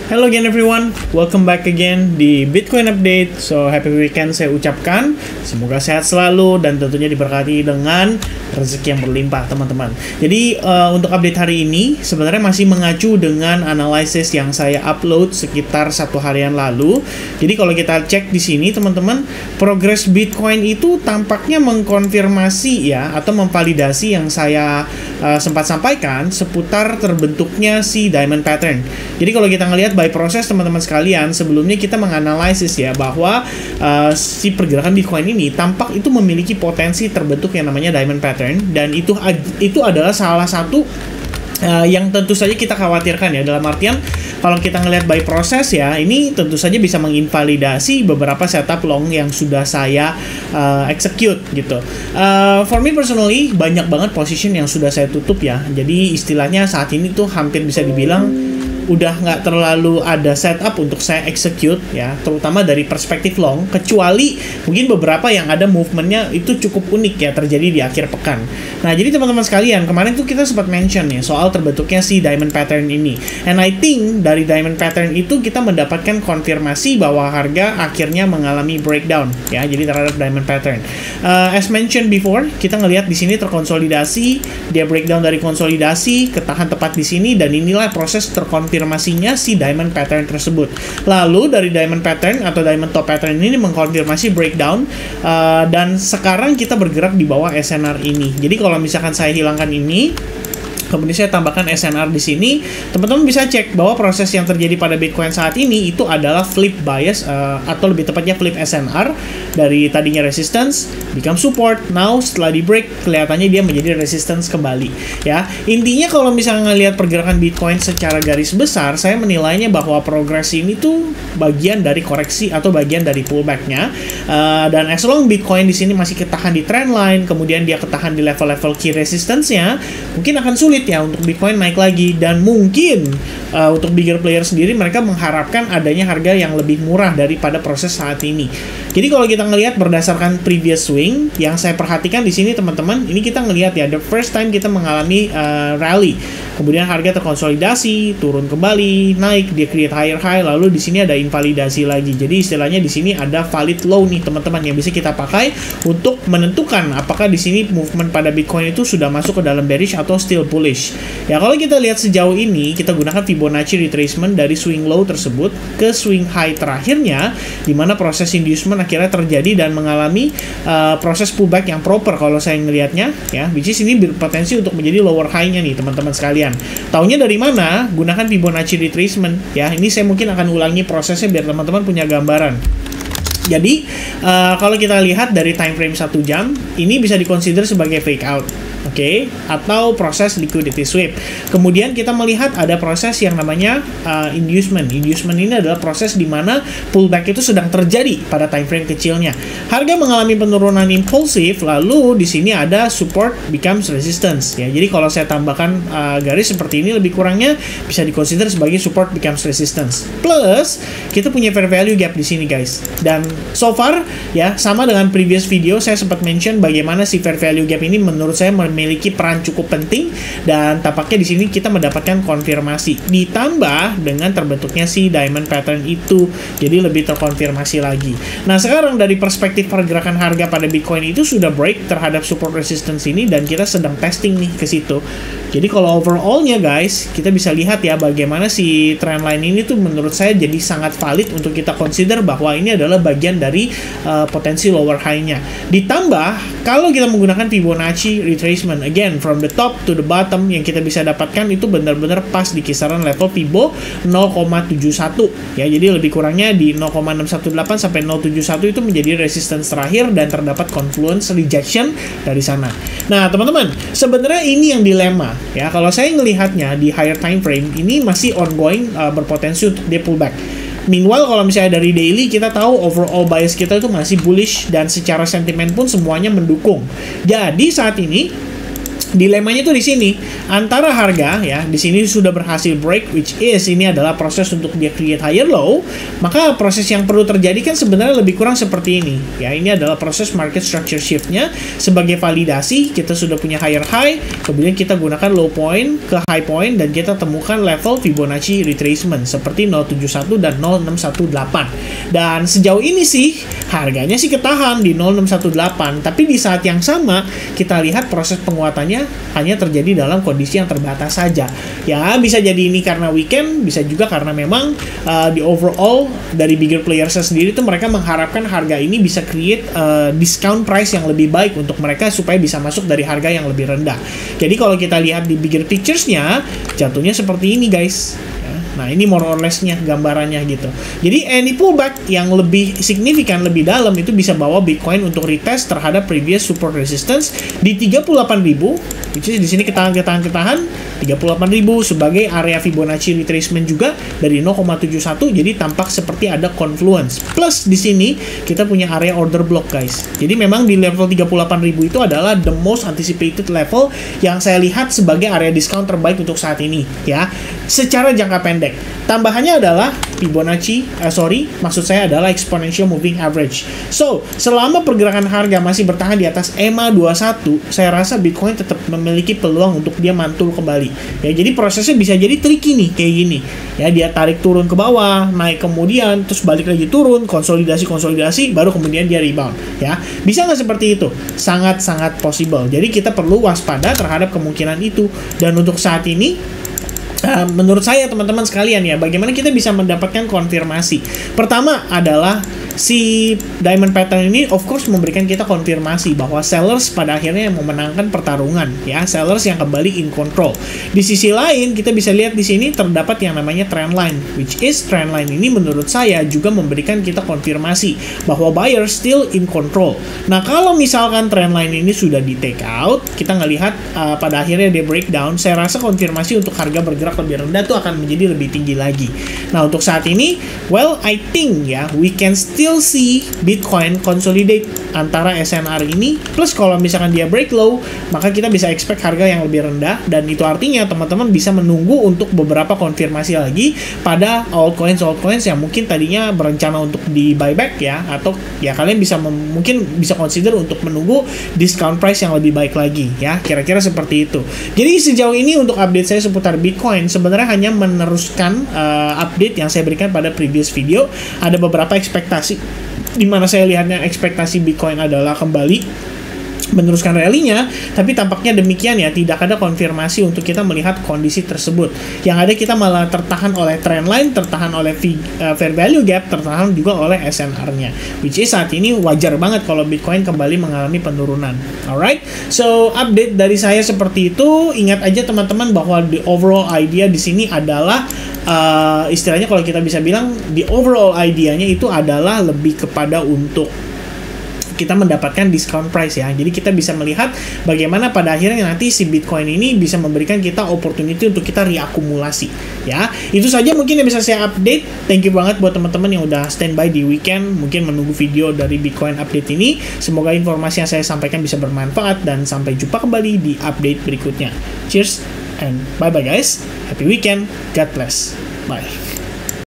Hello again everyone, welcome back again di Bitcoin Update. So happy weekend saya ucapkan, semoga sehat selalu dan tentunya diberkati dengan rezeki yang berlimpah teman-teman. Jadi untuk update hari ini sebenarnya masih mengacu dengan analisis yang saya upload sekitar 1 harian lalu. Jadi kalau kita cek di sini teman-teman, progres Bitcoin itu tampaknya mengkonfirmasi ya atau memvalidasi yang saya sempat sampaikan seputar terbentuknya si diamond pattern. Jadi kalau kita ngelihat by proses teman-teman sekalian, sebelumnya kita menganalisis ya bahwa si pergerakan Bitcoin ini tampak itu memiliki potensi terbentuk yang namanya diamond pattern, dan itu adalah salah satu yang tentu saja kita khawatirkan ya, dalam artian kalau kita ngelihat by proses ya, ini tentu saja bisa menginvalidasi beberapa setup long yang sudah saya execute gitu. For me personally, banyak banget position yang sudah saya tutup ya. Jadi istilahnya saat ini tuh hampir bisa dibilang udah nggak terlalu ada setup untuk saya execute ya, terutama dari perspektif long, kecuali mungkin beberapa yang ada movementnya itu cukup unik ya, terjadi di akhir pekan. Nah jadi teman-teman sekalian, kemarin tuh kita sempat mention ya soal terbentuknya si diamond pattern ini, and I think dari diamond pattern itu kita mendapatkan konfirmasi bahwa harga akhirnya mengalami breakdown ya, jadi terhadap diamond pattern. As mentioned before, kita ngelihat di sini terkonsolidasi, dia breakdown dari konsolidasi, ketahan tepat di sini, dan inilah proses terkonfirmasinya si diamond pattern tersebut. Lalu dari diamond pattern atau diamond top pattern ini mengkonfirmasi breakdown, dan sekarang kita bergerak di bawah SNR ini. Jadi kalau misalkan saya hilangkan ini, kemudian saya tambahkan SNR di sini, teman-teman bisa cek bahwa proses yang terjadi pada Bitcoin saat ini itu adalah flip bias, atau lebih tepatnya flip SNR, dari tadinya resistance become support. Now setelah di break kelihatannya dia menjadi resistance kembali ya. Intinya kalau misalnya ngelihat pergerakan Bitcoin secara garis besar, saya menilainya bahwa progres ini tuh bagian dari koreksi atau bagian dari pullbacknya, dan as long Bitcoin di sini masih ketahan di trend line, kemudian dia ketahan di level-level key resistance-nya, mungkin akan sulit ya untuk Bitcoin naik lagi, dan mungkin untuk bigger player sendiri mereka mengharapkan adanya harga yang lebih murah daripada proses saat ini. Jadi kalau kita ngelihat berdasarkan previous swing yang saya perhatikan di sini teman-teman, ini kita ngelihat ya the first time kita mengalami rally, kemudian harga terkonsolidasi, turun kembali, naik, dia create higher high, lalu di sini ada invalidasi lagi. Jadi istilahnya di sini ada valid low nih teman-teman yang bisa kita pakai untuk menentukan apakah di sini movement pada Bitcoin itu sudah masuk ke dalam bearish atau still bullish. Ya kalau kita lihat sejauh ini, kita gunakan Fibonacci retracement dari swing low tersebut ke swing high terakhirnya, di mana proses inducement akhirnya terjadi dan mengalami proses pullback yang proper kalau saya ngelihatnya ya, which is ini berpotensi untuk menjadi lower high-nya nih teman-teman sekalian. Taunya dari mana? Gunakan Fibonacci retracement ya. Ini saya mungkin akan ulangi prosesnya biar teman-teman punya gambaran. Jadi kalau kita lihat dari time frame 1 jam, ini bisa dikonsider sebagai fake out. Oke, atau proses liquidity sweep. Kemudian kita melihat ada proses yang namanya inducement. Inducement ini adalah proses di mana pullback itu sedang terjadi pada time frame kecilnya. Harga mengalami penurunan impulsif, lalu di sini ada support becomes resistance. Ya, jadi kalau saya tambahkan garis seperti ini, lebih kurangnya bisa dikonsider sebagai support becomes resistance. Plus kita punya fair value gap di sini guys. Dan so far ya sama dengan previous video, saya sempat mention bagaimana si fair value gap ini menurut saya memiliki peran cukup penting, dan tampaknya di sini kita mendapatkan konfirmasi ditambah dengan terbentuknya si diamond pattern itu, jadi lebih terkonfirmasi lagi. Nah sekarang dari perspektif pergerakan harga pada Bitcoin itu sudah break terhadap support resistance ini, dan kita sedang testing nih ke situ. Jadi kalau overallnya guys, kita bisa lihat ya bagaimana si trendline ini tuh menurut saya jadi sangat valid untuk kita consider bahwa ini adalah bagian dari potensi lower high-nya. Ditambah kalau kita menggunakan Fibonacci retracement, again from the top to the bottom, yang kita bisa dapatkan itu benar-benar pas di kisaran level Fibo 0,71 ya. Jadi lebih kurangnya di 0,618 sampai 0,71 itu menjadi resistance terakhir, dan terdapat confluence rejection dari sana. Nah teman-teman, sebenarnya ini yang dilema ya. Kalau saya ngelihatnya di higher time frame ini masih ongoing, berpotensi untuk dia pullback. Meanwhile kalau misalnya dari daily, kita tahu overall bias kita itu masih bullish, dan secara sentimen pun semuanya mendukung. Jadi saat ini Dilemanya tuh di sini antara harga ya di sini sudah berhasil break, which is ini adalah proses untuk dia create higher low, maka proses yang perlu terjadi kan sebenarnya lebih kurang seperti ini ya. Ini adalah proses market structure shiftnya sebagai validasi. Kita sudah punya higher high, kemudian kita gunakan low point ke high point dan kita temukan level Fibonacci retracement seperti 071 dan 0618. Dan sejauh ini sih harganya sih ketahan di 0618, tapi di saat yang sama kita lihat proses penguatannya hanya terjadi dalam kondisi yang terbatas saja. Ya, bisa jadi ini karena weekend, bisa juga karena memang di overall dari bigger players sendiri itu mereka mengharapkan harga ini bisa create discount price yang lebih baik untuk mereka supaya bisa masuk dari harga yang lebih rendah. Jadi kalau kita lihat di bigger pictures-nya, jatuhnya seperti ini guys. Nah, ini more or less-nya gambarannya gitu. Jadi any pullback yang lebih signifikan, lebih dalam itu bisa bawa Bitcoin untuk retest terhadap previous support resistance di 38.000, which is di sini ketahan 38.000 sebagai area Fibonacci retracement juga dari 0,71. Jadi tampak seperti ada confluence. Plus di sini kita punya area order block guys. Jadi memang di level 38.000 itu adalah the most anticipated level yang saya lihat sebagai area discount terbaik untuk saat ini ya. Secara jangka pendek. Tambahannya adalah maksud saya adalah exponential moving average. So, selama pergerakan harga masih bertahan di atas EMA 21, saya rasa Bitcoin tetap memiliki peluang untuk dia mantul kembali. Ya, jadi prosesnya bisa jadi tricky nih, kayak gini. Ya, dia tarik turun ke bawah, naik kemudian, terus balik lagi turun, konsolidasi, baru kemudian dia rebound. Ya, bisa nggak seperti itu? Sangat-sangat possible. Jadi kita perlu waspada terhadap kemungkinan itu. Dan untuk saat ini, menurut saya teman-teman sekalian ya, bagaimana kita bisa mendapatkan konfirmasi. Pertama adalah si diamond pattern ini of course memberikan kita konfirmasi bahwa sellers pada akhirnya yang memenangkan pertarungan ya, sellers yang kembali in control. Di sisi lain kita bisa lihat di sini terdapat yang namanya trend line, which is trend line ini menurut saya juga memberikan kita konfirmasi bahwa buyer still in control. Nah, kalau misalkan trend line ini sudah di take out, kita ngelihat pada akhirnya dia breakdown, saya rasa konfirmasi untuk harga bergerak lebih rendah itu akan menjadi lebih tinggi lagi. Nah, untuk saat ini, well, I think ya, we can still see Bitcoin consolidate antara SNR ini, plus kalau misalkan dia break low, maka kita bisa expect harga yang lebih rendah, dan itu artinya teman-teman bisa menunggu untuk beberapa konfirmasi lagi pada altcoins yang mungkin tadinya berencana untuk di buyback ya, atau ya kalian bisa mungkin bisa consider untuk menunggu discount price yang lebih baik lagi ya, kira-kira seperti itu. Jadi sejauh ini untuk update saya seputar Bitcoin sebenarnya hanya meneruskan update yang saya berikan pada previous video. Ada beberapa ekspektasi di mana saya lihatnya ekspektasi Bitcoin adalah kembali meneruskan rally-nya, tapi tampaknya demikian ya, tidak ada konfirmasi untuk kita melihat kondisi tersebut. Yang ada kita malah tertahan oleh trend line, tertahan oleh fair value gap, tertahan juga oleh SNR-nya, which is saat ini wajar banget kalau Bitcoin kembali mengalami penurunan. Alright, so update dari saya seperti itu. Ingat aja teman-teman bahwa the overall idea di sini adalah istilahnya kalau kita bisa bilang the overall idenya itu adalah lebih kepada untuk kita mendapatkan discount price ya. Jadi kita bisa melihat bagaimana pada akhirnya nanti si Bitcoin ini bisa memberikan kita opportunity untuk kita reakumulasi ya. Itu saja mungkin yang bisa saya update. Thank you banget buat teman-teman yang udah standby di weekend, mungkin menunggu video dari Bitcoin update ini. Semoga informasi yang saya sampaikan bisa bermanfaat, dan sampai jumpa kembali di update berikutnya. Cheers and bye bye guys. Happy weekend. God bless. Bye.